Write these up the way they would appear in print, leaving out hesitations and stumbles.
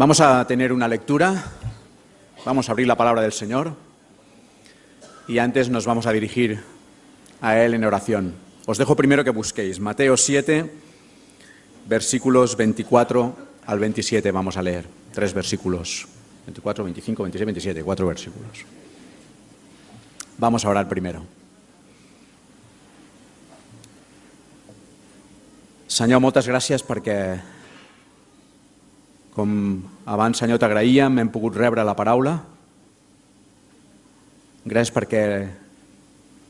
Vamos a tener una lectura, vamos a abrir la palabra del Señor y antes nos vamos a dirigir a Él en oración. Os dejo primero que busquéis Mateo 7, versículos 24 al 27, vamos a leer. 3 versículos, 24, 25, 26, 27, 4 versículos. Vamos a orar primero. Senyor, moltes gràcies perquè, com abans, Senyor, t'agraïem, hem pogut rebre la paraula. Gràcies perquè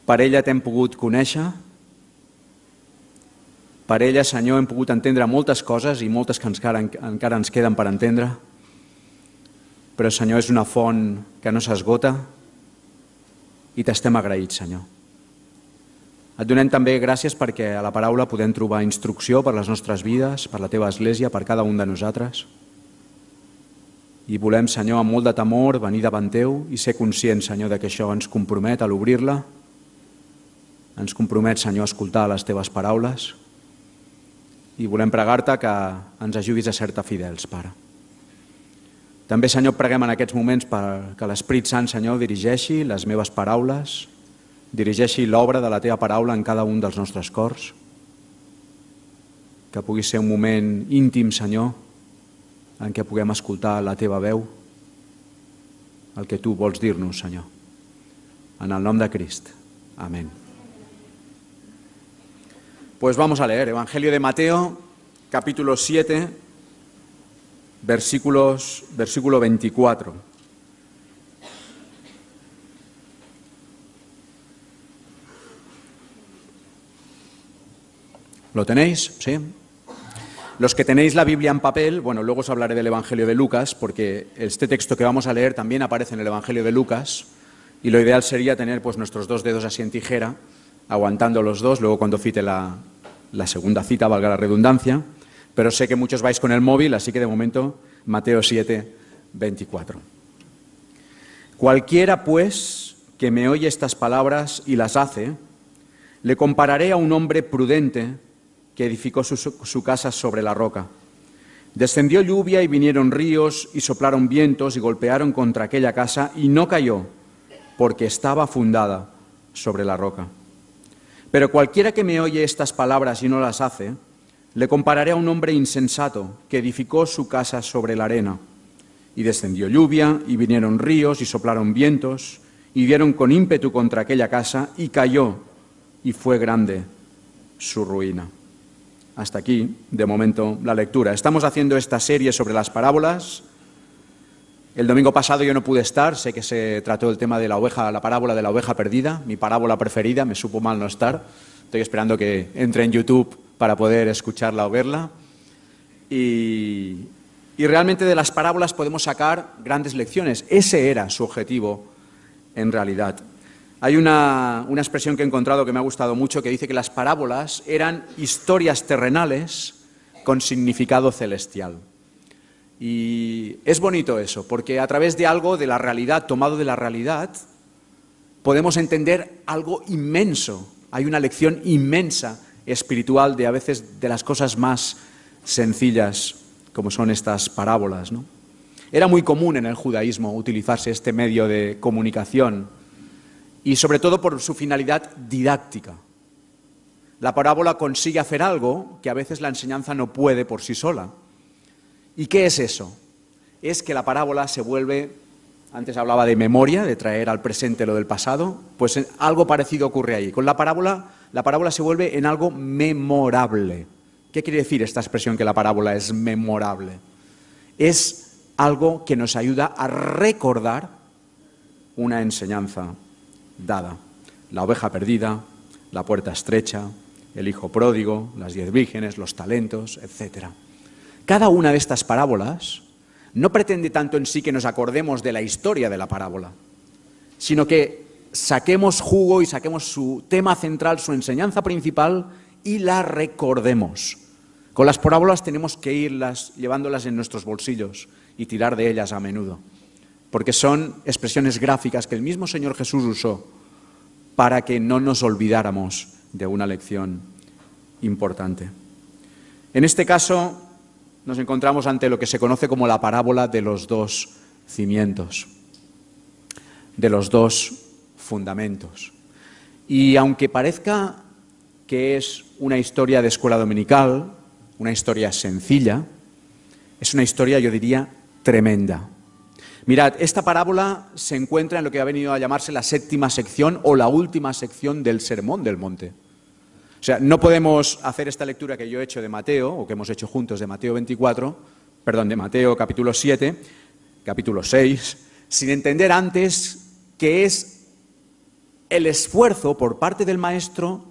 per ella t'hem pogut conèixer. Per ella, Senyor, hem pogut entendre moltes coses i moltes que encara ens queden per entendre. Però, Senyor, és una font que no s'esgota i t'estem agraïts, Senyor. Et donem també gràcies perquè a la paraula podem trobar instrucció per les nostres vides, per la teva església, per cada un de nosaltres. I volem, Senyor, amb molt de temor, venir davant teu i ser conscients, Senyor, que això ens compromet a l'obrir-la, ens compromet, Senyor, a escoltar les teves paraules i volem pregar-te que ens ajudis a ser-te fidels, Pare. També, Senyor, preguem en aquests moments que l'Esprit Sant, Senyor, dirigeixi les meves paraules, dirigeixi l'obra de la teva paraula en cada un dels nostres cors, que pugui ser un moment íntim, Senyor, en què puguem escoltar la teva veu, el que tu vols dir-nos, Senyor. En el nom de Crist. Amén. Pues vamos a leer Evangelio de Mateo, capítulo 7, versículo 24. ¿Lo tenéis? ¿Sí? Los que tenéis la Biblia en papel, bueno, luego os hablaré del Evangelio de Lucas, porque este texto que vamos a leer también aparece en el Evangelio de Lucas, y lo ideal sería tener pues nuestros 2 dedos así en tijera, aguantando los dos, luego cuando cite la segunda cita, valga la redundancia, pero sé que muchos vais con el móvil, así que de momento Mateo 7, 24. Cualquiera, pues, que me oye estas palabras y las hace, le compararé a un hombre prudente que edificó su casa sobre la roca. Descendió lluvia y vinieron ríos y soplaron vientos y golpearon contra aquella casa y no cayó, porque estaba fundada sobre la roca. Pero cualquiera que me oye estas palabras y no las hace, le compararé a un hombre insensato que edificó su casa sobre la arena. Y descendió lluvia y vinieron ríos y soplaron vientos y dieron con ímpetu contra aquella casa y cayó, y fue grande su ruina. Hasta aquí, de momento, la lectura. Estamos haciendo esta serie sobre las parábolas. El domingo pasado yo no pude estar, sé que se trató el tema de la parábola de la oveja perdida, mi parábola preferida, me supo mal no estar. Estoy esperando que entre en YouTube para poder escucharla o verla. Y realmente de las parábolas podemos sacar grandes lecciones. Ese era su objetivo en realidad. Hay una expresión que he encontrado que me ha gustado mucho que dice que las parábolas eran historias terrenales con significado celestial. Y es bonito eso, porque a través de algo de la realidad, tomado de la realidad, podemos entender algo inmenso. Hay una lección inmensa espiritual de a veces de las cosas más sencillas como son estas parábolas, ¿no? Era muy común en el judaísmo utilizarse este medio de comunicación y sobre todo por su finalidad didáctica. La parábola consigue hacer algo que a veces la enseñanza no puede por sí sola. ¿Y qué es eso? Es que la parábola se vuelve, antes hablaba de memoria, de traer al presente lo del pasado, pues algo parecido ocurre ahí. Con la parábola se vuelve en algo memorable. ¿Qué quiere decir esta expresión que la parábola es memorable? Es algo que nos ayuda a recordar una enseñanza dada. La oveja perdida, la puerta estrecha, el hijo pródigo, las 10 vírgenes, los talentos, etc. Cada una de estas parábolas no pretende tanto en sí que nos acordemos de la historia de la parábola, sino que saquemos jugo y saquemos su tema central, su enseñanza principal y la recordemos. Con las parábolas tenemos que irlas llevándolas en nuestros bolsillos y tirar de ellas a menudo, porque son expresiones gráficas que el mismo Señor Jesús usó para que no nos olvidáramos de una lección importante. En este caso, nos encontramos ante lo que se conoce como la parábola de los dos cimientos, de los dos fundamentos. Y aunque parezca que es una historia de escuela dominical, una historia sencilla, es una historia, yo diría, tremenda. Mirad, esta parábola se encuentra en lo que ha venido a llamarse la séptima sección o la última sección del Sermón del Monte. O sea, no podemos hacer esta lectura que yo he hecho de Mateo, o que hemos hecho juntos de Mateo 24, perdón, de Mateo capítulo 7, capítulo 6, sin entender antes que es el esfuerzo por parte del Maestro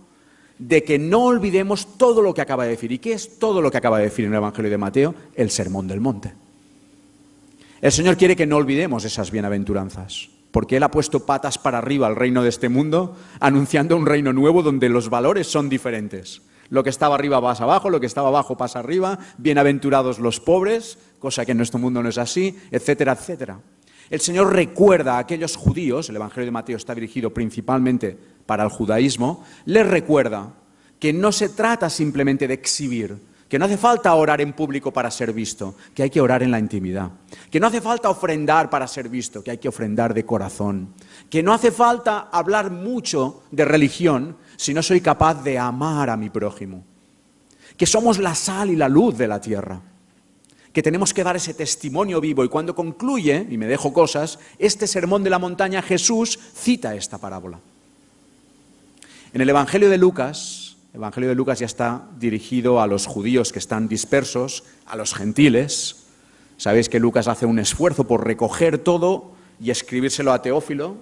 de que no olvidemos todo lo que acaba de decir. ¿Y qué es todo lo que acaba de decir en el Evangelio de Mateo? El Sermón del Monte. El Señor quiere que no olvidemos esas bienaventuranzas, porque Él ha puesto patas para arriba al reino de este mundo, anunciando un reino nuevo donde los valores son diferentes. Lo que estaba arriba pasa abajo, lo que estaba abajo pasa arriba, bienaventurados los pobres, cosa que en nuestro mundo no es así, etcétera, etcétera. El Señor recuerda a aquellos judíos, el Evangelio de Mateo está dirigido principalmente para el judaísmo, les recuerda que no se trata simplemente de exhibir, que no hace falta orar en público para ser visto, que hay que orar en la intimidad, que no hace falta ofrendar para ser visto, que hay que ofrendar de corazón, que no hace falta hablar mucho de religión si no soy capaz de amar a mi prójimo, que somos la sal y la luz de la tierra, que tenemos que dar ese testimonio vivo. Y cuando concluye, y me dejo cosas, este sermón de la montaña, Jesús cita esta parábola. En el Evangelio de Lucas ya está dirigido a los judíos que están dispersos, a los gentiles. Sabéis que Lucas hace un esfuerzo por recoger todo y escribírselo a Teófilo.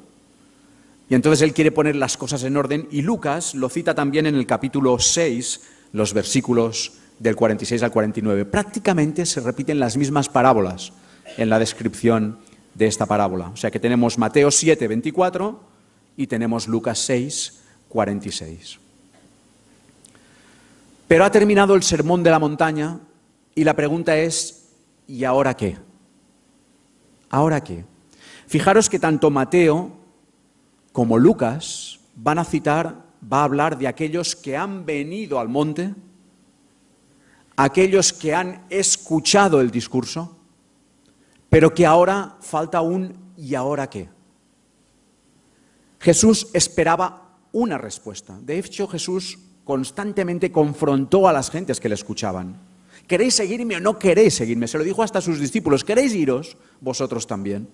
Y entonces él quiere poner las cosas en orden, y Lucas lo cita también en el capítulo 6, los versículos del 46 al 49. Prácticamente se repiten las mismas parábolas en la descripción de esta parábola. O sea que tenemos Mateo 7, 24 y tenemos Lucas 6, 46. Pero ha terminado el sermón de la montaña y la pregunta es, ¿y ahora qué? ¿Ahora qué? Fijaros que tanto Mateo como Lucas va a hablar de aquellos que han venido al monte, aquellos que han escuchado el discurso, pero que ahora falta un ¿y ahora qué? Jesús esperaba una respuesta. De hecho, Jesús constantemente confrontó a las gentes que le escuchaban. ¿Queréis seguirme o no queréis seguirme? Se lo dijo hasta a sus discípulos. ¿Queréis iros? Vosotros también.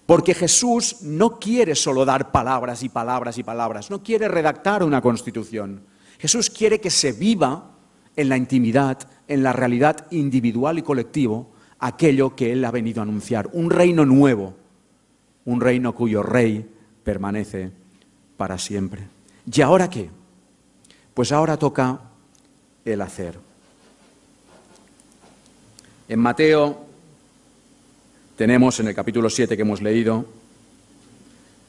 Porque Jesús no quiere solo dar palabras y palabras y palabras. No quiere redactar una constitución. Jesús quiere que se viva en la intimidad, en la realidad individual y colectivo, aquello que Él ha venido a anunciar. Un reino nuevo, un reino cuyo rey permanece para siempre. ¿Y ahora qué? Pues ahora toca el hacer. En Mateo tenemos, en el capítulo 7 que hemos leído,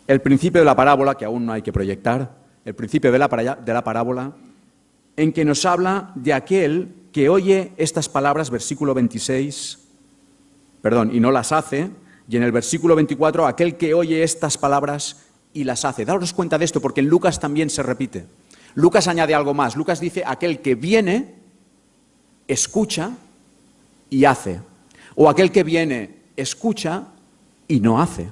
el principio de la parábola, que aún no hay que proyectar, el principio de la parábola, en que nos habla de aquel que oye estas palabras, versículo 26, y no las hace, y en el versículo 24, aquel que oye estas palabras y las hace. Daos cuenta de esto, porque en Lucas también se repite. Lucas añade algo más. Lucas dice, aquel que viene, escucha y hace. O aquel que viene, escucha y no hace.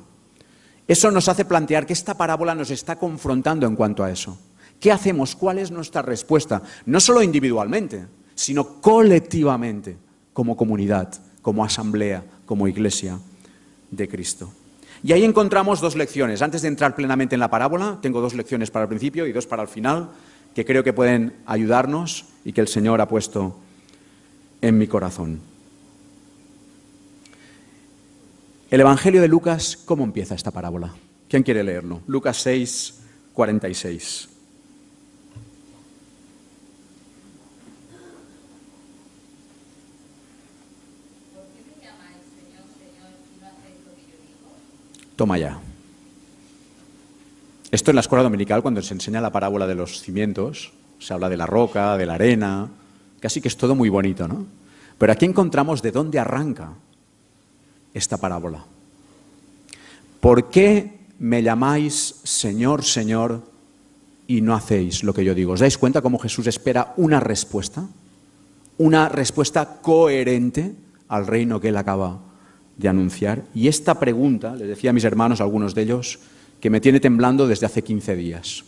Eso nos hace plantear que esta parábola nos está confrontando en cuanto a eso. ¿Qué hacemos? ¿Cuál es nuestra respuesta? No solo individualmente, sino colectivamente, como comunidad, como asamblea, como iglesia de Cristo. Y ahí encontramos dos lecciones. Antes de entrar plenamente en la parábola, tengo dos lecciones para el principio y dos para el final, que creo que pueden ayudarnos y que el Señor ha puesto en mi corazón. El Evangelio de Lucas, ¿cómo empieza esta parábola? ¿Quién quiere leerlo? Lucas 6, 46. Toma ya. Esto en la escuela dominical, cuando se enseña la parábola de los cimientos, se habla de la roca, de la arena, casi que es todo muy bonito, ¿no? Pero aquí encontramos de dónde arranca esta parábola. ¿Por qué me llamáis Señor, Señor, y no hacéis lo que yo digo? ¿Os dais cuenta cómo Jesús espera una respuesta? una respuesta coherente al reino que él acaba de anunciar. Y esta pregunta, les decía a mis hermanos, algunos de ellos, que me tiene temblando desde hace 15 días.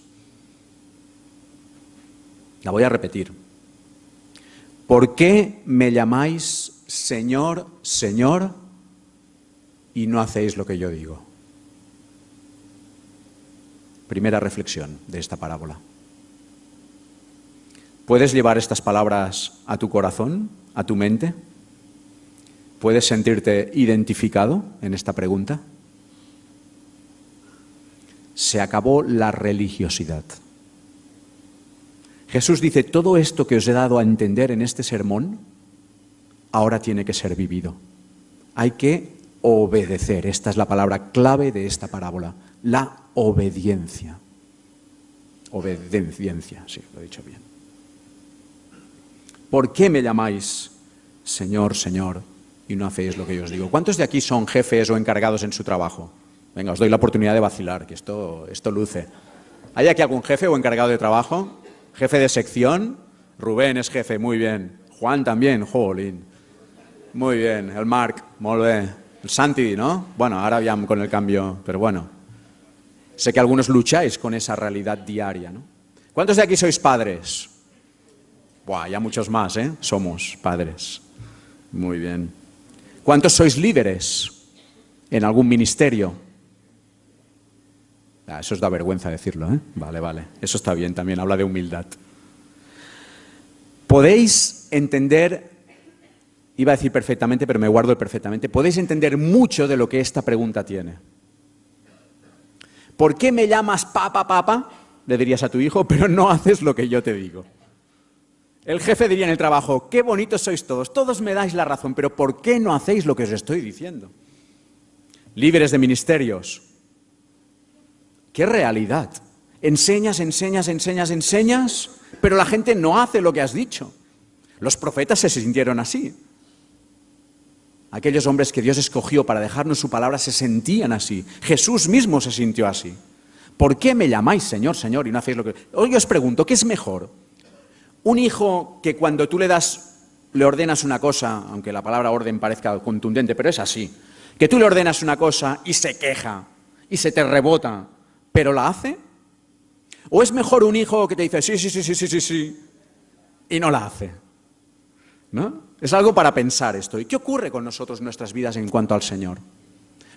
La voy a repetir. ¿Por qué me llamáis Señor, Señor, y no hacéis lo que yo digo? Primera reflexión de esta parábola. ¿Puedes llevar estas palabras a tu corazón, a tu mente? ¿Puedes sentirte identificado en esta pregunta? Se acabó la religiosidad. Jesús dice, todo esto que os he dado a entender en este sermón, ahora tiene que ser vivido. Hay que obedecer. Esta es la palabra clave de esta parábola. La obediencia. Obediencia, sí, lo he dicho bien. ¿Por qué me llamáis Señor, Señor, y no hacéis lo que yo os digo? ¿Cuántos de aquí son jefes o encargados en su trabajo? Venga, os doy la oportunidad de vacilar, que esto luce. ¿Hay aquí algún jefe o encargado de trabajo? ¿Jefe de sección? Rubén es jefe, muy bien. Juan también, jolín. Muy bien, el Marc, molt bé. El Santi, ¿no? Bueno, ahora ya con el cambio, pero bueno. Sé que algunos lucháis con esa realidad diaria, ¿no? ¿Cuántos de aquí sois padres? Buah, ya muchos más, ¿eh? Somos padres. Muy bien. ¿Cuántos sois líderes en algún ministerio? Eso os da vergüenza decirlo, ¿eh? Vale. Eso está bien también, habla de humildad. Podéis entender, iba a decir perfectamente, pero me guardo el perfectamente, podéis entender mucho de lo que esta pregunta tiene. ¿Por qué me llamas papá? Le dirías a tu hijo, pero no haces lo que yo te digo. El jefe diría en el trabajo, qué bonitos sois todos me dais la razón, pero ¿por qué no hacéis lo que os estoy diciendo? Líderes de ministerios. ¡Qué realidad! Enseñas, pero la gente no hace lo que has dicho. Los profetas se sintieron así. Aquellos hombres que Dios escogió para dejarnos su palabra se sentían así. Jesús mismo se sintió así. ¿Por qué me llamáis Señor, Señor y no hacéis lo que...? Hoy os pregunto, ¿qué es mejor? Un hijo que cuando tú le ordenas una cosa, aunque la palabra orden parezca contundente, pero es así, que tú le ordenas una cosa y se queja, y se te rebota, pero la hace. ¿O es mejor un hijo que te dice sí, y no la hace? ¿No? Es algo para pensar esto. ¿Y qué ocurre con nosotros en nuestras vidas en cuanto al Señor?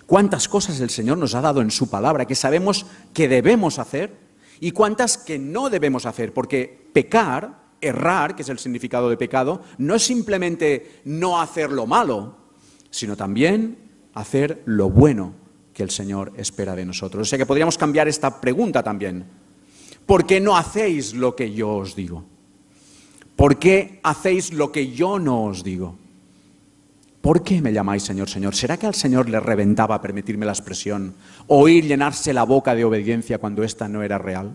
¿Cuántas cosas el Señor nos ha dado en su palabra que sabemos que debemos hacer y cuántas que no debemos hacer? Porque pecar, errar, que es el significado de pecado, no es simplemente no hacer lo malo, sino también hacer lo bueno que el Señor espera de nosotros. O sea que podríamos cambiar esta pregunta también. ¿Por qué no hacéis lo que yo os digo? ¿Por qué hacéis lo que yo no os digo? ¿Por qué me llamáis Señor, Señor? ¿Será que al Señor le reventaba, permitirme la expresión, oír llenarse la boca de obediencia cuando ésta no era real?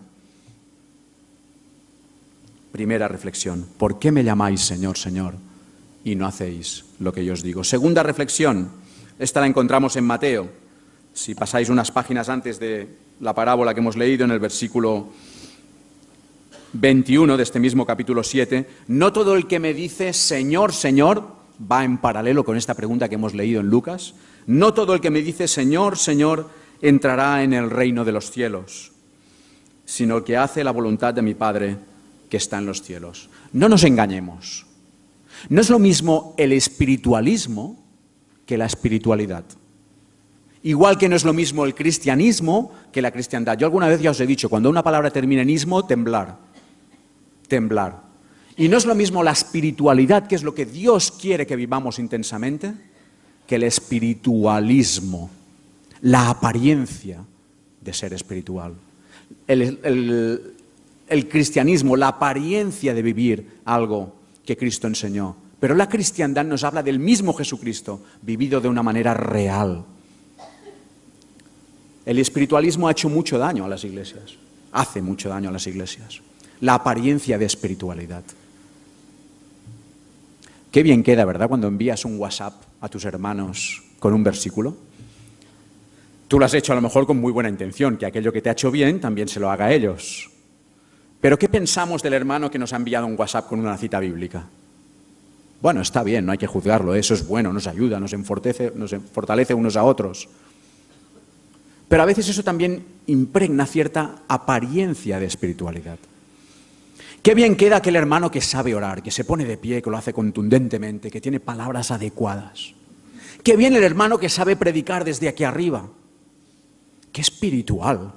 Primera reflexión, ¿por qué me llamáis Señor, Señor y no hacéis lo que yo os digo? Segunda reflexión, esta la encontramos en Mateo. Si pasáis unas páginas antes de la parábola que hemos leído en el versículo 21 de este mismo capítulo 7, no todo el que me dice Señor, Señor, va en paralelo con esta pregunta que hemos leído en Lucas, no todo el que me dice Señor, Señor, entrará en el reino de los cielos, sino el que hace la voluntad de mi Padre que está en los cielos. No nos engañemos. No es lo mismo el espiritualismo que la espiritualidad. Igual que no es lo mismo el cristianismo que la cristiandad. Yo alguna vez ya os he dicho, cuando una palabra termina en ismo, temblar. Y no es lo mismo la espiritualidad, que es lo que Dios quiere que vivamos intensamente, que el espiritualismo, la apariencia de ser espiritual. El cristianismo, la apariencia de vivir algo que Cristo enseñó. Pero la cristiandad nos habla del mismo Jesucristo, vivido de una manera real. El espiritualismo ha hecho mucho daño a las iglesias, hace mucho daño a las iglesias. La apariencia de espiritualidad. Qué bien queda, ¿verdad?, cuando envías un WhatsApp a tus hermanos con un versículo. Tú lo has hecho a lo mejor con muy buena intención, que aquello que te ha hecho bien también se lo haga a ellos. Pero ¿qué pensamos del hermano que nos ha enviado un WhatsApp con una cita bíblica? Bueno, está bien, no hay que juzgarlo, eso es bueno, nos ayuda, nos fortalece unos a otros. Pero a veces eso también impregna cierta apariencia de espiritualidad. Qué bien queda aquel hermano que sabe orar, que se pone de pie, que lo hace contundentemente, que tiene palabras adecuadas. Qué bien el hermano que sabe predicar desde aquí arriba. Qué espiritual.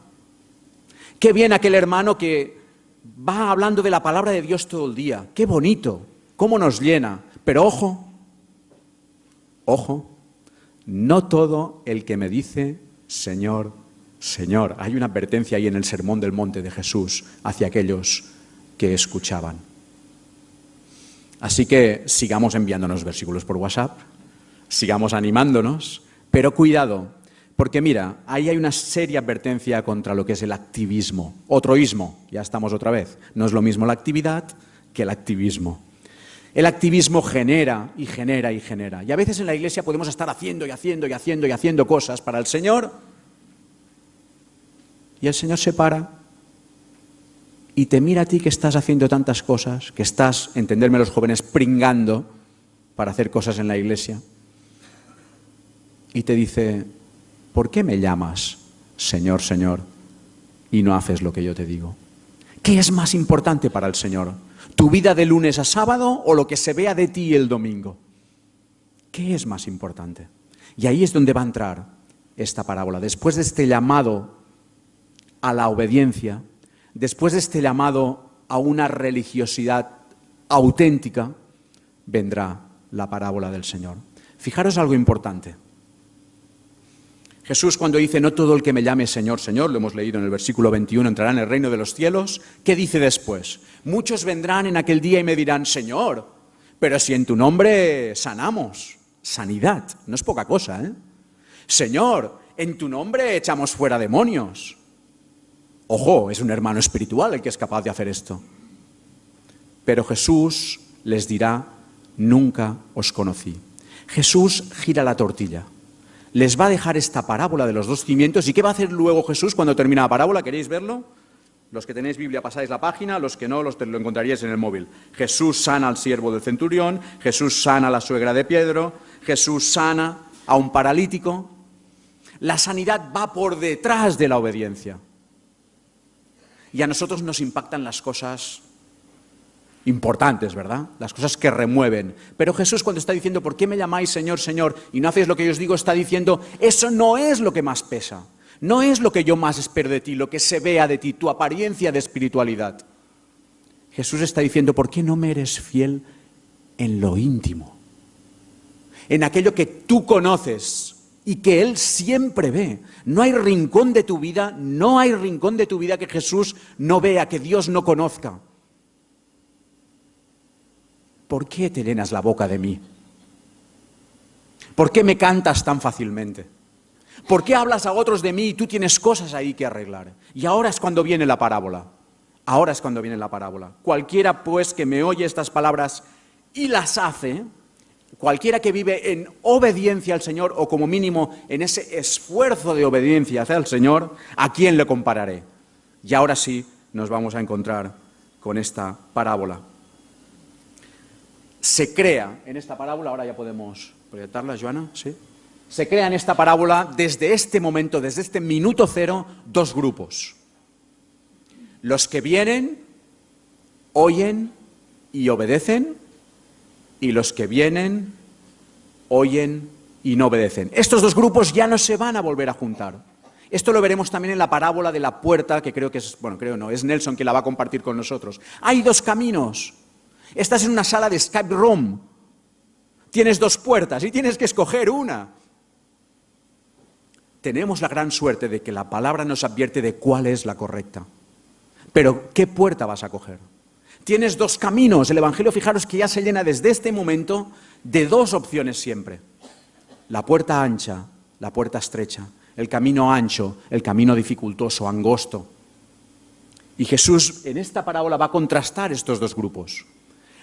Qué bien aquel hermano que va hablando de la palabra de Dios todo el día. Qué bonito, cómo nos llena. Pero ojo, no todo el que me dice Señor, Señor. Hay una advertencia ahí en el Sermón del Monte de Jesús hacia aquellos que escuchaban. Así que sigamos enviándonos versículos por WhatsApp, sigamos animándonos, pero cuidado, porque mira, ahí hay una seria advertencia contra lo que es el activismo, otroísmo, ya estamos otra vez, no es lo mismo la actividad que el activismo. El activismo genera y genera y genera, y a veces en la iglesia podemos estar haciendo y haciendo y haciendo y haciendo cosas para el Señor, y el Señor se para y te mira a ti que estás haciendo tantas cosas, que estás, entenderme los jóvenes, pringando para hacer cosas en la iglesia. Y te dice, ¿por qué me llamas Señor, Señor, y no haces lo que yo te digo? ¿Qué es más importante para el Señor? ¿Tu vida de lunes a sábado o lo que se vea de ti el domingo? ¿Qué es más importante? Y ahí es donde va a entrar esta parábola. Después de este llamado a la obediencia, después de este llamado a una religiosidad auténtica, vendrá la parábola del Señor. Fijaros algo importante. Jesús cuando dice, no todo el que me llame Señor, Señor, lo hemos leído en el versículo 21, entrará en el reino de los cielos, ¿qué dice después? Muchos vendrán en aquel día y me dirán, Señor, pero si en tu nombre sanamos, sanidad, no es poca cosa, ¿eh? Señor, en tu nombre echamos fuera demonios. Ojo, es un hermano espiritual el que es capaz de hacer esto. Pero Jesús les dirá, nunca os conocí. Jesús gira la tortilla. Les va a dejar esta parábola de los dos cimientos. ¿Y qué va a hacer luego Jesús cuando termina la parábola? ¿Queréis verlo? Los que tenéis Biblia pasáis la página, los que no lo encontraríais en el móvil. Jesús sana al siervo del centurión, Jesús sana a la suegra de Pedro, Jesús sana a un paralítico. La sanidad va por detrás de la obediencia. Y a nosotros nos impactan las cosas importantes, ¿verdad? Las cosas que remueven. Pero Jesús cuando está diciendo, ¿por qué me llamáis Señor, Señor? Y no hacéis lo que yo os digo, está diciendo, eso no es lo que más pesa. No es lo que yo más espero de ti, lo que se vea de ti, tu apariencia de espiritualidad. Jesús está diciendo, ¿por qué no me eres fiel en lo íntimo? En aquello que tú conoces y que Él siempre ve. No hay rincón de tu vida, no hay rincón de tu vida que Jesús no vea, que Dios no conozca. ¿Por qué te llenas la boca de mí? ¿Por qué me cantas tan fácilmente? ¿Por qué hablas a otros de mí y tú tienes cosas ahí que arreglar? Y ahora es cuando viene la parábola. Ahora es cuando viene la parábola. Cualquiera pues que me oye estas palabras y las hace, cualquiera que vive en obediencia al Señor o como mínimo en ese esfuerzo de obediencia hacia el Señor, ¿a quién le compararé? Y ahora sí nos vamos a encontrar con esta parábola. Se crea en esta parábola, ahora ya podemos proyectarla, Joana, ¿sí? Se crea en esta parábola desde este momento, desde este minuto cero, dos grupos. Los que vienen, oyen y obedecen, y los que vienen, oyen y no obedecen. Estos dos grupos ya no se van a volver a juntar. Esto lo veremos también en la parábola de la puerta, que creo que es, bueno, creo no, es Nelson quien la va a compartir con nosotros. Hay dos caminos. Estás en una sala de Skype Room. Tienes dos puertas y tienes que escoger una. Tenemos la gran suerte de que la palabra nos advierte de cuál es la correcta. Pero, ¿qué puerta vas a coger? Tienes dos caminos. El Evangelio, fijaros que ya se llena desde este momento de dos opciones siempre. La puerta ancha, la puerta estrecha. El camino ancho, el camino dificultoso, angosto. Y Jesús en esta parábola va a contrastar estos dos grupos.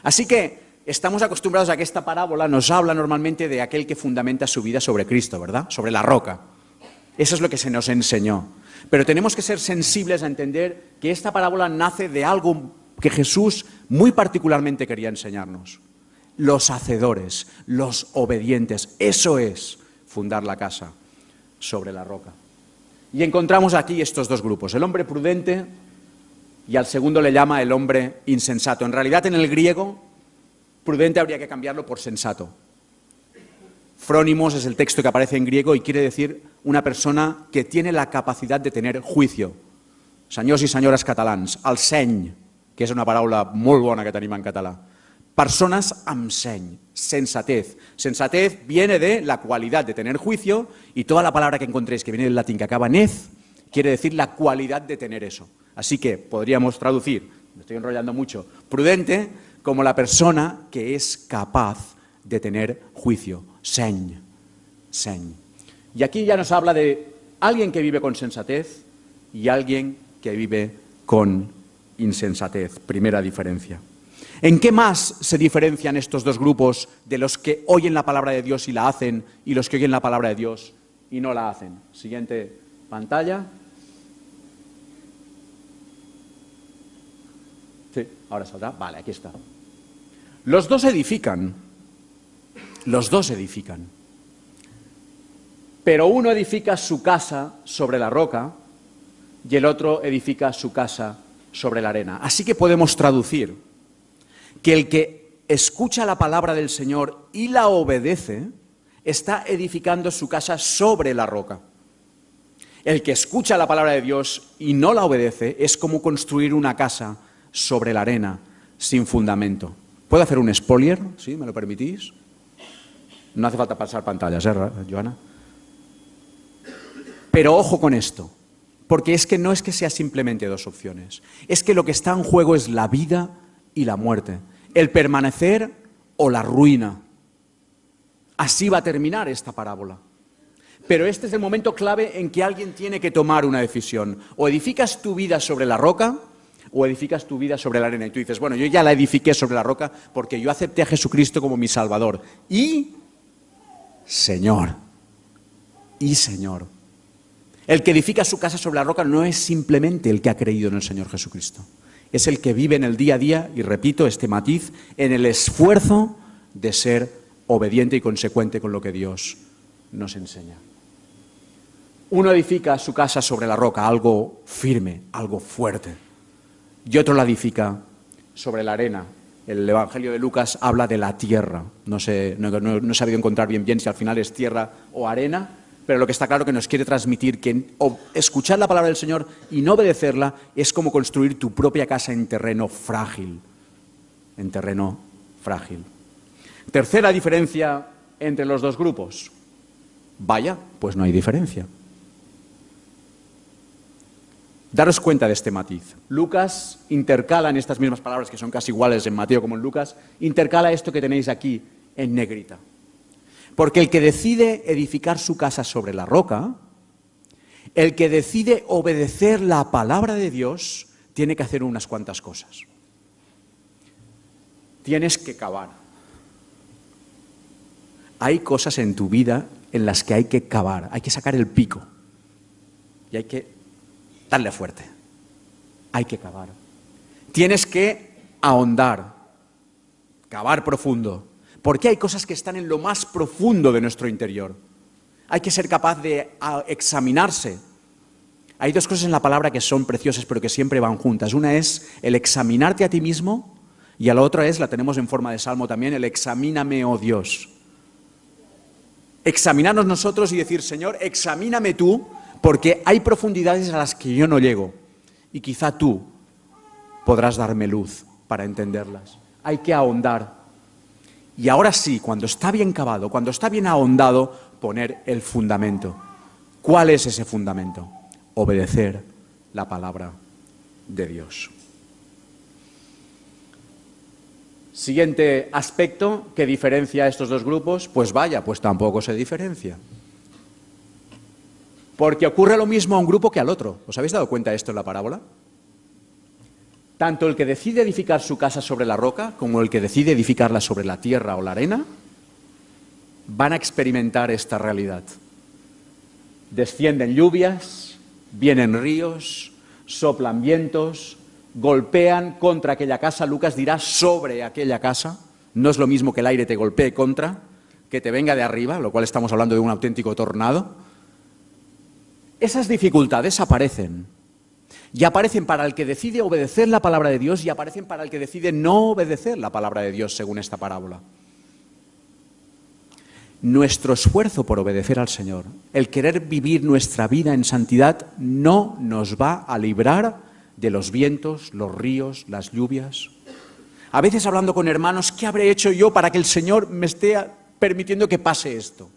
Así que estamos acostumbrados a que esta parábola nos habla normalmente de aquel que fundamenta su vida sobre Cristo, ¿verdad? Sobre la roca. Eso es lo que se nos enseñó. Pero tenemos que ser sensibles a entender que esta parábola nace de algo que Jesús muy particularmente quería enseñarnos. los hacedores, los obedientes. Eso es fundar la casa sobre la roca. Y encontramos aquí estos dos grupos, el hombre prudente y al segundo le llama el hombre insensato. En realidad, en el griego, prudente habría que cambiarlo por sensato. Frónimos es el texto que aparece en griego y quiere decir una persona que tiene la capacidad de tener juicio. Senyors i senyores catalans, el seny, que és una paraula molt bona que tenim en català. Personas amb seny, sensatez. Sensatez viene de la cualidad de tener juicio y toda la palabra que encontréis que viene del latín que acaba en ez, quiere decir la cualidad de tener eso. Así que podríamos traducir, me estoy enrollando mucho, prudente como la persona que es capaz de tener juicio, seny, seny. Y aquí ya nos habla de alguien que vive con sensatez y alguien que vive con insensatez. Primera diferencia. ¿En qué más se diferencian estos dos grupos de los que oyen la palabra de Dios y la hacen y los que oyen la palabra de Dios y no la hacen? Siguiente pantalla. Sí, ahora saldrá. Vale, aquí está. Los dos edifican. Los dos edifican. Pero uno edifica su casa sobre la roca y el otro edifica su casa sobre la arena. Así que podemos traducir que el que escucha la palabra del Señor y la obedece, está edificando su casa sobre la roca. El que escucha la palabra de Dios y no la obedece es como construir una casa sobre la arena, sin fundamento. ¿Puedo hacer un spoiler? ¿Sí? ¿Me lo permitís? No hace falta pasar pantallas, Joana? Pero ojo con esto, porque es que no es que sea simplemente dos opciones, es que lo que está en juego es la vida y la muerte, el permanecer o la ruina. Así va a terminar esta parábola. Pero este es el momento clave en que alguien tiene que tomar una decisión. O edificas tu vida sobre la roca o edificas tu vida sobre la arena. Y tú dices, bueno, yo ya la edifiqué sobre la roca porque yo acepté a Jesucristo como mi Salvador. Y Señor. El que edifica su casa sobre la roca no es simplemente el que ha creído en el Señor Jesucristo. Es el que vive en el día a día, y repito este matiz, en el esfuerzo de ser obediente y consecuente con lo que Dios nos enseña. Uno edifica su casa sobre la roca, algo firme, algo fuerte, y otro la edifica sobre la arena. El Evangelio de Lucas habla de la tierra. No he sabido encontrar bien si al final es tierra o arena, pero lo que está claro que nos quiere transmitir que escuchar la palabra del Señor y no obedecerla es como construir tu propia casa en terreno frágil. En terreno frágil. Tercera diferencia entre los dos grupos. Vaya, pues no hay diferencia. Daros cuenta de este matiz. Lucas intercala en estas mismas palabras, que son casi iguales en Mateo como en Lucas, intercala esto que tenéis aquí en negrita. Porque el que decide edificar su casa sobre la roca, el que decide obedecer la palabra de Dios, tiene que hacer unas cuantas cosas. Tienes que cavar. Hay cosas en tu vida en las que hay que cavar, hay que sacar el pico y hay que darle fuerte. Hay que cavar. Tienes que ahondar, cavar profundo, porque hay cosas que están en lo más profundo de nuestro interior. Hay que ser capaz de examinarse. Hay dos cosas en la palabra que son preciosas, pero que siempre van juntas. Una es el examinarte a ti mismo y a la otra es, la tenemos en forma de salmo también, el examíname, oh Dios. Examinarnos nosotros y decir, Señor, examíname tú, porque hay profundidades a las que yo no llego y quizá tú podrás darme luz para entenderlas. Hay que ahondar. Y ahora sí, cuando está bien cavado, cuando está bien ahondado, poner el fundamento. ¿Cuál es ese fundamento? Obedecer la palabra de Dios. Siguiente aspecto que diferencia a estos dos grupos, pues vaya, pues tampoco se diferencia. Porque ocurre lo mismo a un grupo que al otro. ¿Os habéis dado cuenta de esto en la parábola? Tanto el que decide edificar su casa sobre la roca como el que decide edificarla sobre la tierra o la arena van a experimentar esta realidad. Descienden lluvias, vienen ríos, soplan vientos, golpean contra aquella casa, Lucas dirá sobre aquella casa, No es lo mismo que el aire te golpee contra, que te venga de arriba, lo cual estamos hablando de un auténtico tornado. Esas dificultades aparecen. Y aparecen para el que decide obedecer la palabra de Dios y aparecen para el que decide no obedecer la palabra de Dios, según esta parábola. Nuestro esfuerzo por obedecer al Señor, el querer vivir nuestra vida en santidad, no nos va a librar de los vientos, los ríos, las lluvias. A veces hablando con hermanos, ¿qué habré hecho yo para que el Señor me esté permitiendo que pase esto?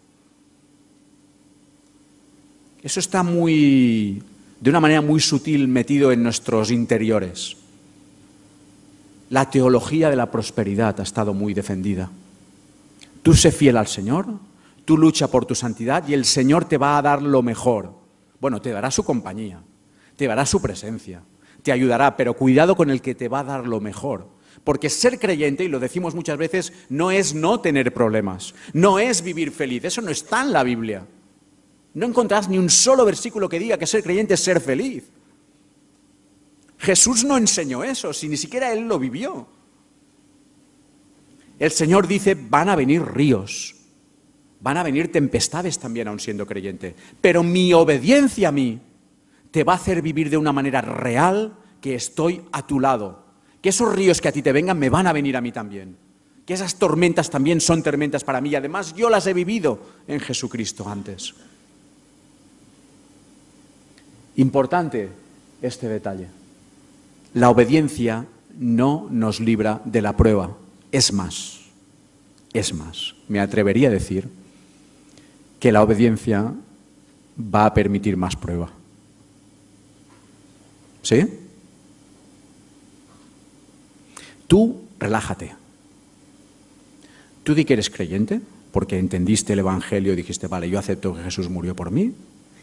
Eso está de una manera muy sutil metido en nuestros interiores. La teología de la prosperidad ha estado muy defendida. Tú sé fiel al Señor, tú lucha por tu santidad y el Señor te va a dar lo mejor. Bueno, te dará su compañía, te dará su presencia, te ayudará, pero cuidado con el que te va a dar lo mejor. Porque ser creyente, y lo decimos muchas veces, no es no tener problemas, no es vivir feliz, eso no está en la Biblia. No encontrás ni un solo versículo que diga que ser creyente es ser feliz. Jesús no enseñó eso, si ni siquiera Él lo vivió. El Señor dice, van a venir ríos, van a venir tempestades también aun siendo creyente, pero mi obediencia a mí te va a hacer vivir de una manera real que estoy a tu lado, que esos ríos que a ti te vengan me van a venir a mí también, que esas tormentas también son tormentas para mí y además yo las he vivido en Jesucristo antes. Importante este detalle. La obediencia no nos libra de la prueba. Es más, me atrevería a decir que la obediencia va a permitir más prueba. ¿Sí? Tú relájate. Tú di que eres creyente, porque entendiste el Evangelio y dijiste, vale, yo acepto que Jesús murió por mí,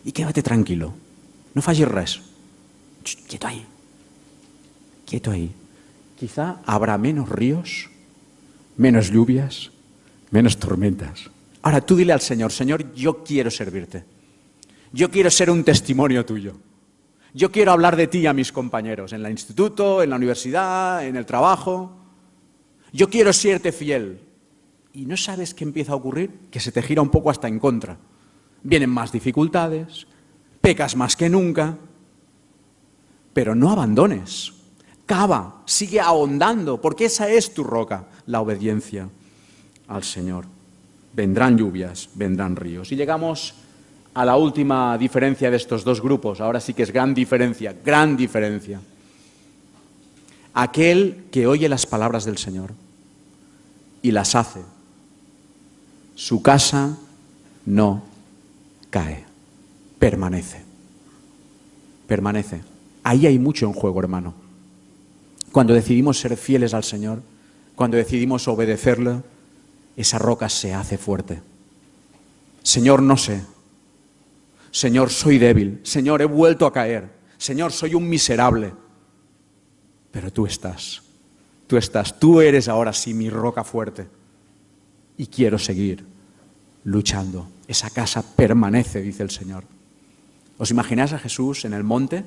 y quédate tranquilo. No facis res. Quieto ahí. Quieto ahí. Quizá habrá menos ríos, menos lluvias, menos tormentas. Ahora tú dile al Señor, Señor, yo quiero servirte. Yo quiero ser un testimonio tuyo. Yo quiero hablar de ti a mis compañeros, en el instituto, en la universidad, en el trabajo. Yo quiero serte fiel. ¿Y no sabes qué empieza a ocurrir? Que se te gira un poco hasta en contra. Vienen más dificultades, pecas más que nunca, pero no abandones. Cava, sigue ahondando, porque esa es tu roca, la obediencia al Señor. Vendrán lluvias, vendrán ríos. Y llegamos a la última diferencia de estos dos grupos. Ahora sí que es gran diferencia, gran diferencia. Aquel que oye las palabras del Señor y las hace, su casa no cae, permanece. Permanece. Ahí hay mucho en juego, hermano. Cuando decidimos ser fieles al Señor, cuando decidimos obedecerle, esa roca se hace fuerte. Señor, no sé. Señor, soy débil. Señor, he vuelto a caer. Señor, soy un miserable. Pero tú estás. Tú eres ahora sí mi roca fuerte. Y quiero seguir luchando. Esa casa permanece, dice el Señor. ¿Os imagináis a Jesús en el monte?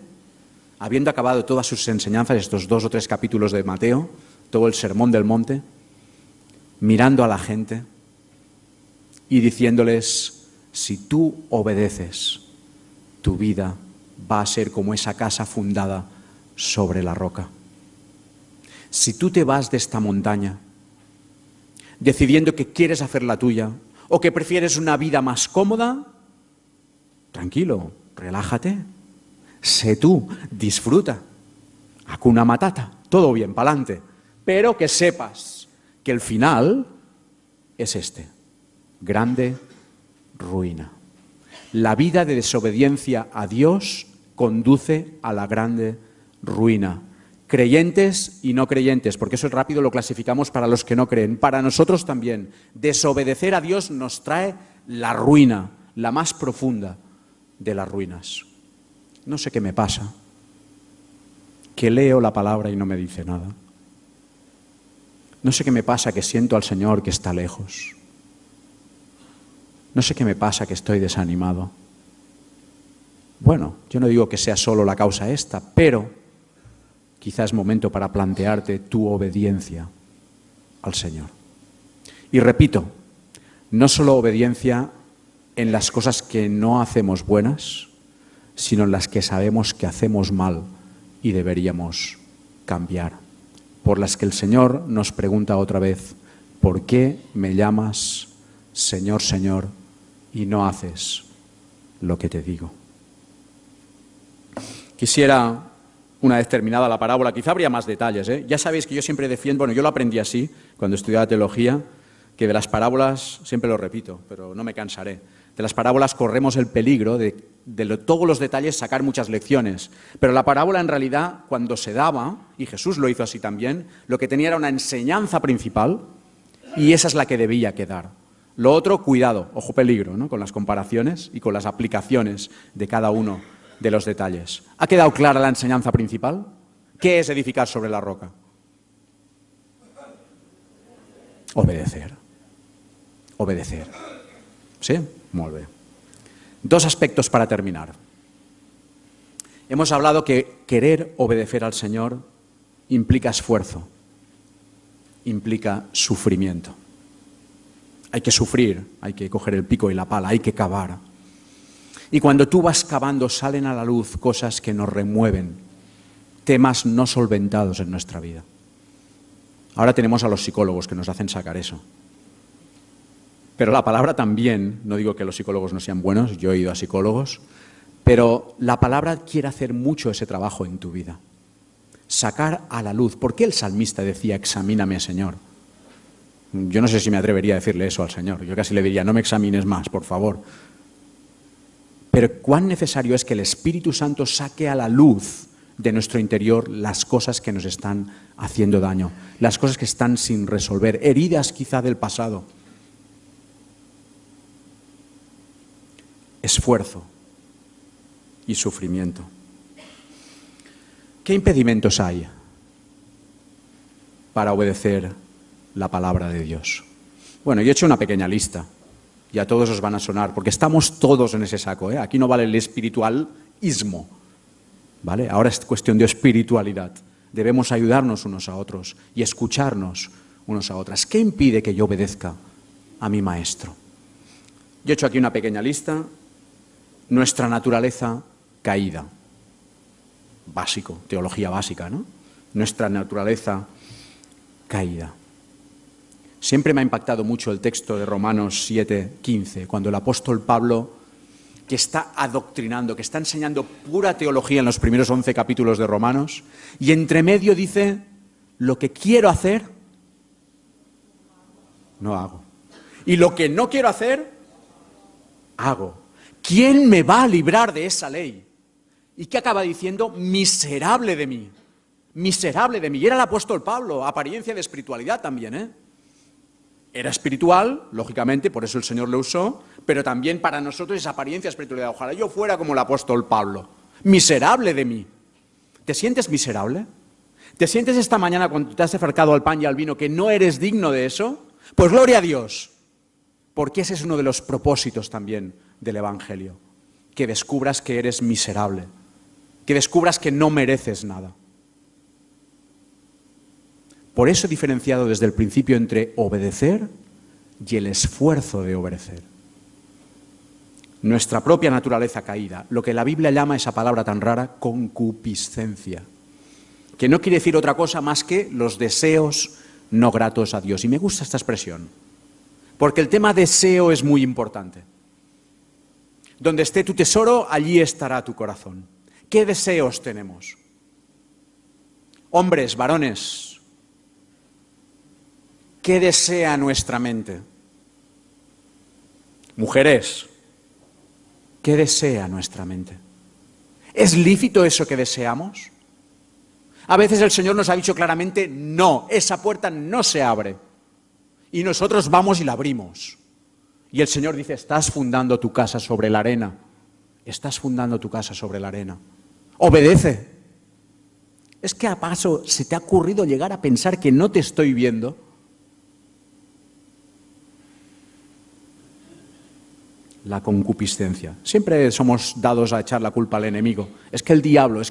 Habiendo acabado todas sus enseñanzas, estos 2 o 3 capítulos de Mateo, todo el sermón del monte, mirando a la gente y diciéndoles, si tú obedeces, tu vida va a ser como esa casa fundada sobre la roca. Si tú te vas de esta montaña, decidiendo que quieres hacer la tuya, o que prefieres una vida más cómoda, tranquilo, relájate. Sé tú, disfruta. Hakuna Matata, todo bien, pa'lante. Pero que sepas que el final es este, grande ruina. La vida de desobediencia a Dios conduce a la grande ruina. Creyentes y no creyentes, porque eso rápido lo clasificamos para los que no creen. Para nosotros también, desobedecer a Dios nos trae la ruina, la más profunda de las ruinas. No sé qué me pasa, que leo la palabra y no me dice nada. No sé qué me pasa, que siento al Señor que está lejos. No sé qué me pasa, que estoy desanimado. Bueno, yo no digo que sea solo la causa esta, pero quizás es momento para plantearte tu obediencia al Señor. Y repito, no solo obediencia en las cosas que no hacemos buenas, sino en las que sabemos que hacemos mal y deberíamos cambiar, por las que el Señor nos pregunta otra vez: ¿por qué me llamas Señor, Señor, y no haces lo que te digo? Quisiera, una vez terminada la parábola, quizá habría más detalles, Ya sabéis que yo siempre defiendo, bueno, yo lo aprendí así cuando estudiaba teología, que de las parábolas, siempre lo repito, pero no me cansaré, de las parábolas corremos el peligro de todos los detalles sacar muchas lecciones. Pero la parábola en realidad, cuando se daba, y Jesús lo hizo así también, lo que tenía era una enseñanza principal y esa es la que debía quedar. Lo otro, cuidado, ojo peligro, ¿no?, con las comparaciones y con las aplicaciones de cada uno de los detalles. ¿Ha quedado clara la enseñanza principal? ¿Qué es edificar sobre la roca? Obedecer. Obedecer. ¿Sí? Muy bien. Dos aspectos para terminar. Hemos hablado que querer obedecer al Señor implica esfuerzo, implica sufrimiento. Hay que sufrir, hay que coger el pico y la pala, hay que cavar. Y cuando tú vas cavando salen a la luz cosas que nos remueven, temas no solventados en nuestra vida. Ahora tenemos a los psicólogos que nos hacen sacar eso. Pero la palabra también, no digo que los psicólogos no sean buenos, yo he ido a psicólogos, pero la palabra quiere hacer mucho ese trabajo en tu vida. Sacar a la luz. ¿Por qué el salmista decía, examíname, Señor? Yo no sé si me atrevería a decirle eso al Señor. Yo casi le diría, no me examines más, por favor. Pero cuán necesario es que el Espíritu Santo saque a la luz de nuestro interior las cosas que nos están haciendo daño, las cosas que están sin resolver, heridas quizá del pasado. Esfuerzo y sufrimiento. ¿Qué impedimentos hay para obedecer la palabra de Dios? Bueno, yo he hecho una pequeña lista y a todos os van a sonar, porque estamos todos en ese saco, ¿eh? Aquí no vale el espiritualismo, ¿vale? Ahora es cuestión de espiritualidad. Debemos ayudarnos unos a otros y escucharnos unos a otras. ¿Qué impide que yo obedezca a mi maestro? Yo he hecho aquí una pequeña lista. Nuestra naturaleza caída. Básico, teología básica, ¿no? Nuestra naturaleza caída. Siempre me ha impactado mucho el texto de Romanos 7:15, cuando el apóstol Pablo, que está adoctrinando, que está enseñando pura teología en los primeros 11 capítulos de Romanos, y entre medio dice, lo que quiero hacer, no hago. Y lo que no quiero hacer, hago. ¿Quién me va a librar de esa ley? ¿Y qué acaba diciendo? Miserable de mí. Miserable de mí. Y era el apóstol Pablo, apariencia de espiritualidad también, ¿eh? Era espiritual, lógicamente, por eso el Señor le usó, pero también para nosotros es apariencia de espiritualidad. Ojalá yo fuera como el apóstol Pablo. Miserable de mí. ¿Te sientes miserable? ¿Te sientes esta mañana cuando te has acercado al pan y al vino que no eres digno de eso? Pues gloria a Dios. Porque ese es uno de los propósitos también del Evangelio, que descubras que eres miserable, que descubras que no mereces nada. Por eso he diferenciado desde el principio entre obedecer y el esfuerzo de obedecer. Nuestra propia naturaleza caída, lo que la Biblia llama, esa palabra tan rara, concupiscencia, que no quiere decir otra cosa más que los deseos no gratos a Dios. Y me gusta esta expresión, porque el tema deseo es muy importante. Donde esté tu tesoro, allí estará tu corazón. ¿Qué deseos tenemos? Hombres, varones, ¿qué desea nuestra mente? Mujeres, ¿qué desea nuestra mente? ¿Es lícito eso que deseamos? A veces el Señor nos ha dicho claramente, no, esa puerta no se abre. Y nosotros vamos y la abrimos. Y el Señor dice, estás fundando tu casa sobre la arena. Estás fundando tu casa sobre la arena. Obedece. ¿Es que acaso se te ha ocurrido llegar a pensar que no te estoy viendo? La concupiscencia. Siempre somos dados a echar la culpa al enemigo. Es que el diablo.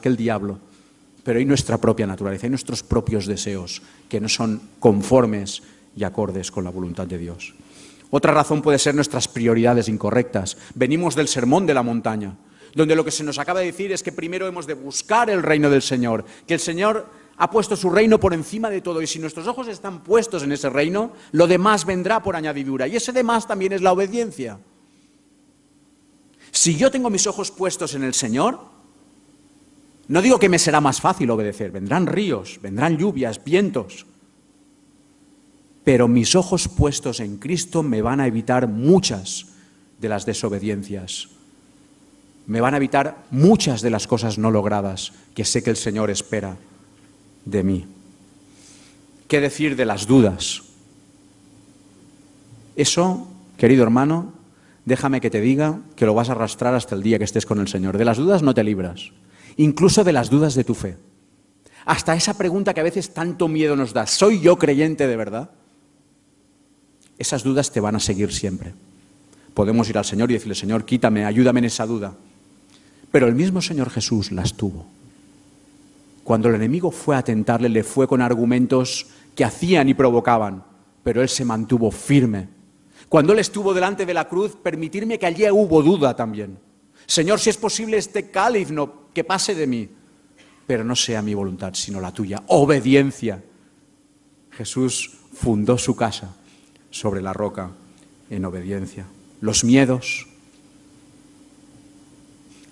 Pero hay nuestra propia naturaleza, hay nuestros propios deseos que no son conformes y acordes con la voluntad de Dios. Otra razón puede ser nuestras prioridades incorrectas. Venimos del Sermón de la Montaña, donde lo que se nos acaba de decir es que primero hemos de buscar el reino del Señor, que el Señor ha puesto su reino por encima de todo, y si nuestros ojos están puestos en ese reino, lo demás vendrá por añadidura, y ese demás también es la obediencia. Si yo tengo mis ojos puestos en el Señor, no digo que me será más fácil obedecer, vendrán ríos, vendrán lluvias, vientos, pero mis ojos puestos en Cristo me van a evitar muchas de las desobediencias, me van a evitar muchas de las cosas no logradas que sé que el Señor espera de mí. ¿Qué decir de las dudas? Eso, querido hermano, déjame que te diga que lo vas a arrastrar hasta el día que estés con el Señor. De las dudas no te libras, incluso de las dudas de tu fe. Hasta esa pregunta que a veces tanto miedo nos da, ¿soy yo creyente de verdad? Esas dudas te van a seguir siempre. Podemos ir al Señor y decirle, Señor, quítame, ayúdame en esa duda. Pero el mismo Señor Jesús las tuvo. Cuando el enemigo fue a tentarle, le fue con argumentos que hacían y provocaban, pero él se mantuvo firme. Cuando él estuvo delante de la cruz, permitirme que allí hubo duda también. Señor, si es posible este cáliz, no, que pase de mí, pero no sea mi voluntad, sino la tuya. Obediencia. Jesús fundó su casa sobre la roca en obediencia. Los miedos,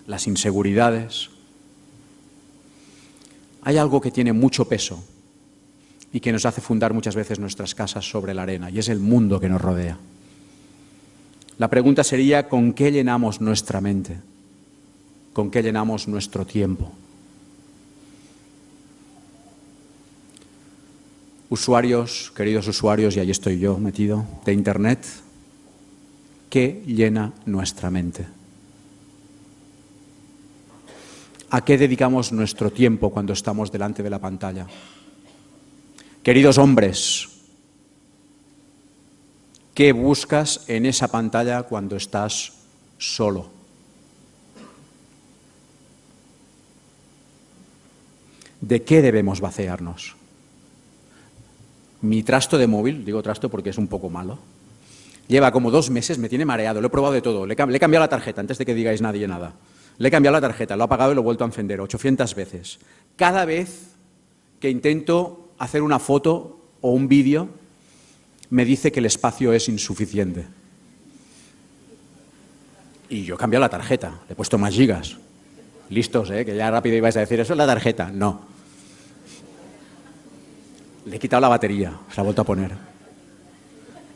las inseguridades. Hay algo que tiene mucho peso y que nos hace fundar muchas veces nuestras casas sobre la arena, y es el mundo que nos rodea. La pregunta sería, ¿con qué llenamos nuestra mente? ¿Con qué llenamos nuestro tiempo? Usuarios, queridos usuarios, y ahí estoy yo metido, de Internet, ¿qué llena nuestra mente? ¿A qué dedicamos nuestro tiempo cuando estamos delante de la pantalla? Queridos hombres, ¿qué buscas en esa pantalla cuando estás solo? ¿De qué debemos vaciarnos? Mi trasto de móvil, digo trasto porque es un poco malo, lleva como 2 meses, me tiene mareado, lo he probado de todo, le he cambiado la tarjeta, antes de que digáis nadie nada. Le he cambiado la tarjeta, lo he apagado y lo he vuelto a encender 800 veces. Cada vez que intento hacer una foto o un vídeo, me dice que el espacio es insuficiente. Y yo he cambiado la tarjeta, le he puesto más gigas. Listos, que ya rápido ibais a decir, eso es la tarjeta. No. Le he quitado la batería, se la he vuelto a poner.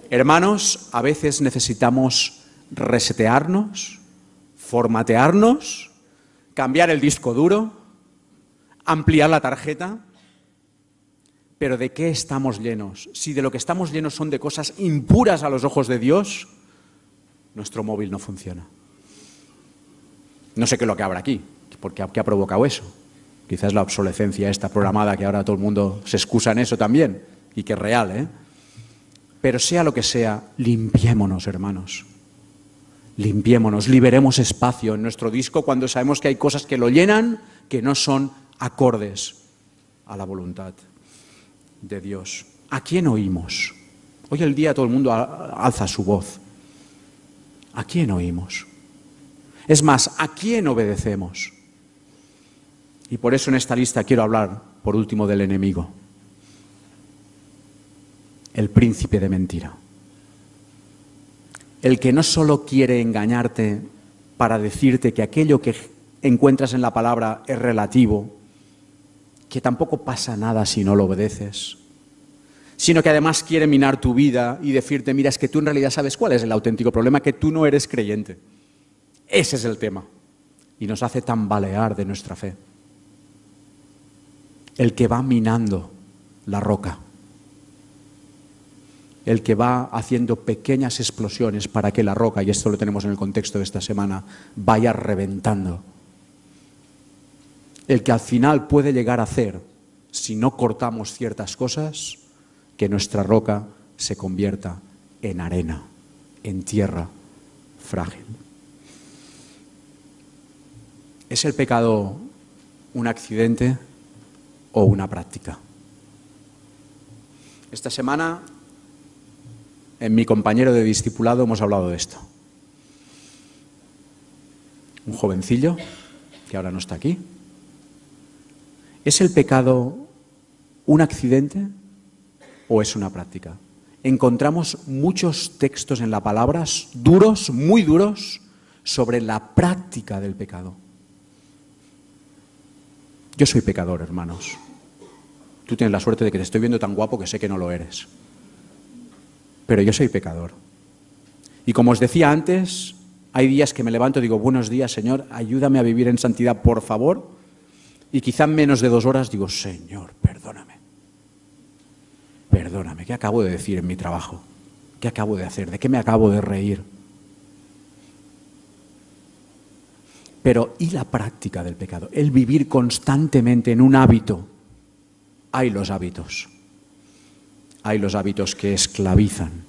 Hermanos, a veces necesitamos resetearnos, formatearnos, cambiar el disco duro, ampliar la tarjeta. Pero ¿de qué estamos llenos? Si de lo que estamos llenos son de cosas impuras a los ojos de Dios, nuestro móvil no funciona. No sé qué es lo que habrá aquí, porque ¿qué ha provocado eso? Quizás la obsolescencia esta programada, que ahora todo el mundo se excusa en eso también, y que es real, ¿eh? Pero sea lo que sea, limpiémonos, hermanos. Limpiémonos, liberemos espacio en nuestro disco cuando sabemos que hay cosas que lo llenan que no son acordes a la voluntad de Dios. ¿A quién oímos? Hoy el día todo el mundo alza su voz. ¿A quién oímos? Es más, ¿a quién obedecemos? Y por eso en esta lista quiero hablar, por último, del enemigo. El príncipe de mentira. El que no solo quiere engañarte para decirte que aquello que encuentras en la palabra es relativo, que tampoco pasa nada si no lo obedeces, sino que además quiere minar tu vida y decirte, mira, es que tú en realidad sabes cuál es el auténtico problema, que tú no eres creyente. Ese es el tema. Y nos hace tambalear de nuestra fe. El que va minando la roca. El que va haciendo pequeñas explosiones para que la roca, y esto lo tenemos en el contexto de esta semana, vaya reventando. El que al final puede llegar a hacer, si no cortamos ciertas cosas, que nuestra roca se convierta en arena, en tierra frágil. ¿Es el pecado un accidente o una práctica? Esta semana en mi compañero de discipulado hemos hablado de esto. Un jovencillo, que ahora no está aquí. ¿Es el pecado un accidente o es una práctica? Encontramos muchos textos en la palabra, duros, muy duros, sobre la práctica del pecado. Yo soy pecador, hermanos. Tú tienes la suerte de que te estoy viendo tan guapo que sé que no lo eres. Pero yo soy pecador. Y como os decía antes, hay días que me levanto y digo, buenos días, Señor, ayúdame a vivir en santidad, por favor. Y quizá en menos de 2 horas digo, Señor, perdóname. Perdóname, ¿qué acabo de decir en mi trabajo? ¿Qué acabo de hacer? ¿De qué me acabo de reír? Pero, ¿y la práctica del pecado? El vivir constantemente en un hábito. Hay los hábitos. Hay los hábitos que esclavizan,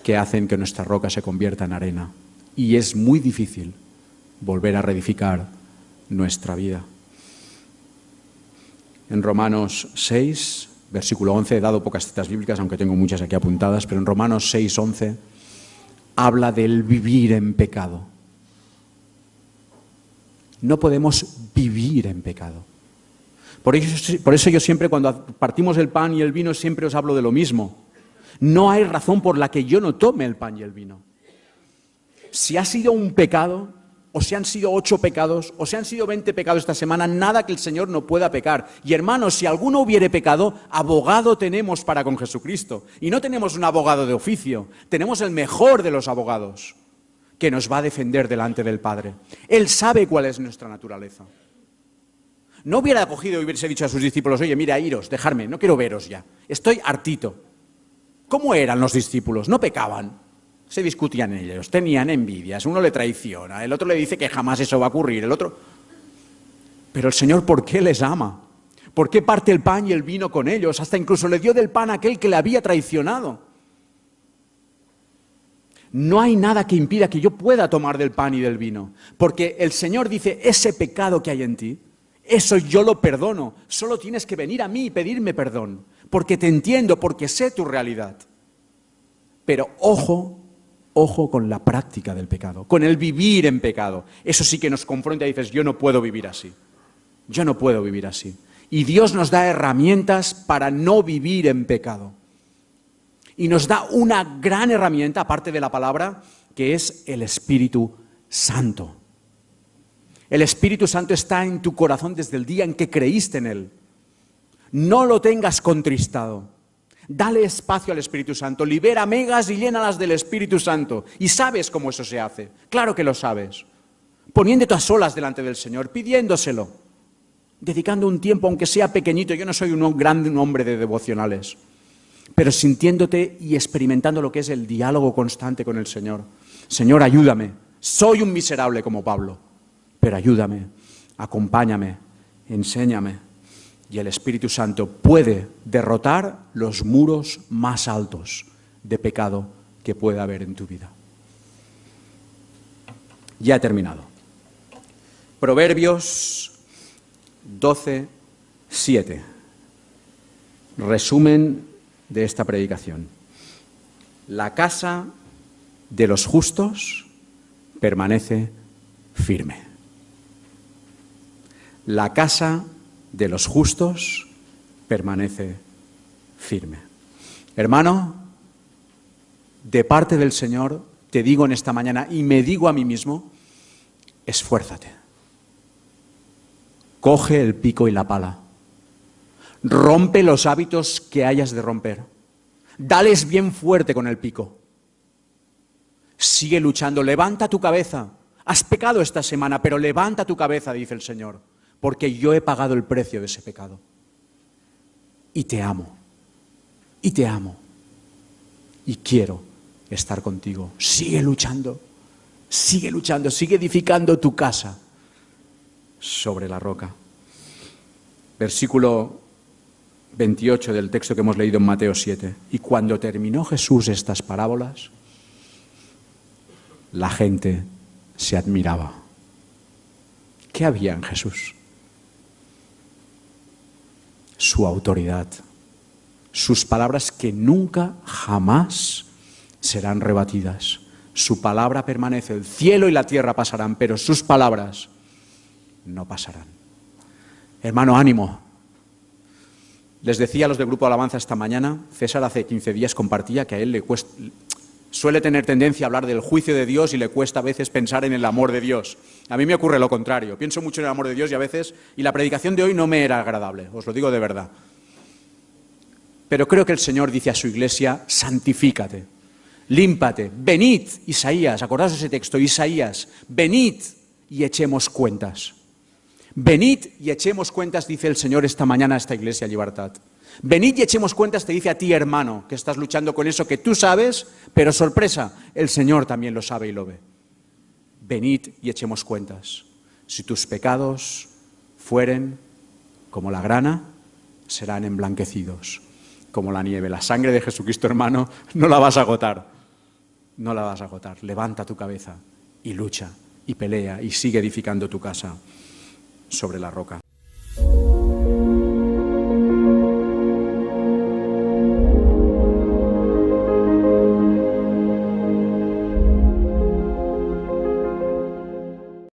que hacen que nuestra roca se convierta en arena. Y es muy difícil volver a reedificar nuestra vida. En Romanos 6, versículo 11, he dado pocas citas bíblicas, aunque tengo muchas aquí apuntadas, pero en Romanos 6, 11, habla del vivir en pecado. No podemos vivir en pecado. Por eso yo siempre, cuando partimos el pan y el vino, siempre os hablo de lo mismo. No hay razón por la que yo no tome el pan y el vino. Si ha sido un pecado, o si han sido 8 pecados, o si han sido 20 pecados esta semana, nada que el Señor no pueda pecar. Y hermanos, si alguno hubiere pecado, abogado tenemos para con Jesucristo. Y no tenemos un abogado de oficio, tenemos el mejor de los abogados, que nos va a defender delante del Padre. Él sabe cuál es nuestra naturaleza. No hubiera cogido y hubiese dicho a sus discípulos, oye, mira, iros, dejadme, no quiero veros ya, estoy hartito. ¿Cómo eran los discípulos? No pecaban, se discutían ellos, tenían envidias, uno le traiciona, el otro le dice que jamás eso va a ocurrir, el otro... Pero el Señor, ¿por qué les ama? ¿Por qué parte el pan y el vino con ellos? Hasta incluso le dio del pan a aquel que le había traicionado. No hay nada que impida que yo pueda tomar del pan y del vino, porque el Señor dice, ese pecado que hay en ti, eso yo lo perdono, solo tienes que venir a mí y pedirme perdón, porque te entiendo, porque sé tu realidad. Pero ojo con la práctica del pecado, con el vivir en pecado. Eso sí que nos confronta y dices, yo no puedo vivir así, yo no puedo vivir así. Y Dios nos da herramientas para no vivir en pecado. Y nos da una gran herramienta, aparte de la palabra, que es el Espíritu Santo. El Espíritu Santo está en tu corazón desde el día en que creíste en Él. No lo tengas contristado. Dale espacio al Espíritu Santo. Libera megas y llénalas del Espíritu Santo. Y sabes cómo eso se hace. Claro que lo sabes. Poniéndote a solas delante del Señor, pidiéndoselo. Dedicando un tiempo, aunque sea pequeñito. Yo no soy un gran hombre de devocionales. Pero sintiéndote y experimentando lo que es el diálogo constante con el Señor. Señor, ayúdame. Soy un miserable como Pablo. Pero ayúdame, acompáñame, enséñame. Y el Espíritu Santo puede derrotar los muros más altos de pecado que pueda haber en tu vida. Ya he terminado. Proverbios 12, 7. Resumen de esta predicación. La casa de los justos permanece firme. La casa de los justos permanece firme. Hermano, de parte del Señor, te digo en esta mañana y me digo a mí mismo, esfuérzate. Coge el pico y la pala. Rompe los hábitos que hayas de romper. Dales bien fuerte con el pico. Sigue luchando, levanta tu cabeza. Has pecado esta semana, pero levanta tu cabeza, dice el Señor. Porque yo he pagado el precio de ese pecado. Y te amo. Y te amo. Y quiero estar contigo. Sigue luchando. Sigue luchando. Sigue edificando tu casa sobre la roca. Versículo 28 del texto que hemos leído en Mateo 7. Y cuando terminó Jesús estas parábolas, la gente se admiraba. ¿Qué había en Jesús? Su autoridad, sus palabras que nunca, jamás serán rebatidas. Su palabra permanece, el cielo y la tierra pasarán, pero sus palabras no pasarán. Hermano, ánimo. Les decía a los del Grupo de Alabanza esta mañana, César hace 15 días compartía que a él le cuesta, suele tener tendencia a hablar del juicio de Dios y le cuesta a veces pensar en el amor de Dios. A mí me ocurre lo contrario, pienso mucho en el amor de Dios y la predicación de hoy no me era agradable, os lo digo de verdad. Pero creo que el Señor dice a su iglesia, santifícate, límpate, venid, Isaías, acordaos de ese texto, Isaías, venid y echemos cuentas. Venid y echemos cuentas, dice el Señor esta mañana a esta iglesia Libertad. Venid y echemos cuentas, te dice a ti, hermano, que estás luchando con eso que tú sabes, pero sorpresa, el Señor también lo sabe y lo ve. Venid y echemos cuentas. Si tus pecados fueren como la grana, serán emblanquecidos como la nieve. La sangre de Jesucristo, hermano, no la vas a agotar. No la vas a agotar. Levanta tu cabeza y lucha y pelea y sigue edificando tu casa sobre la roca.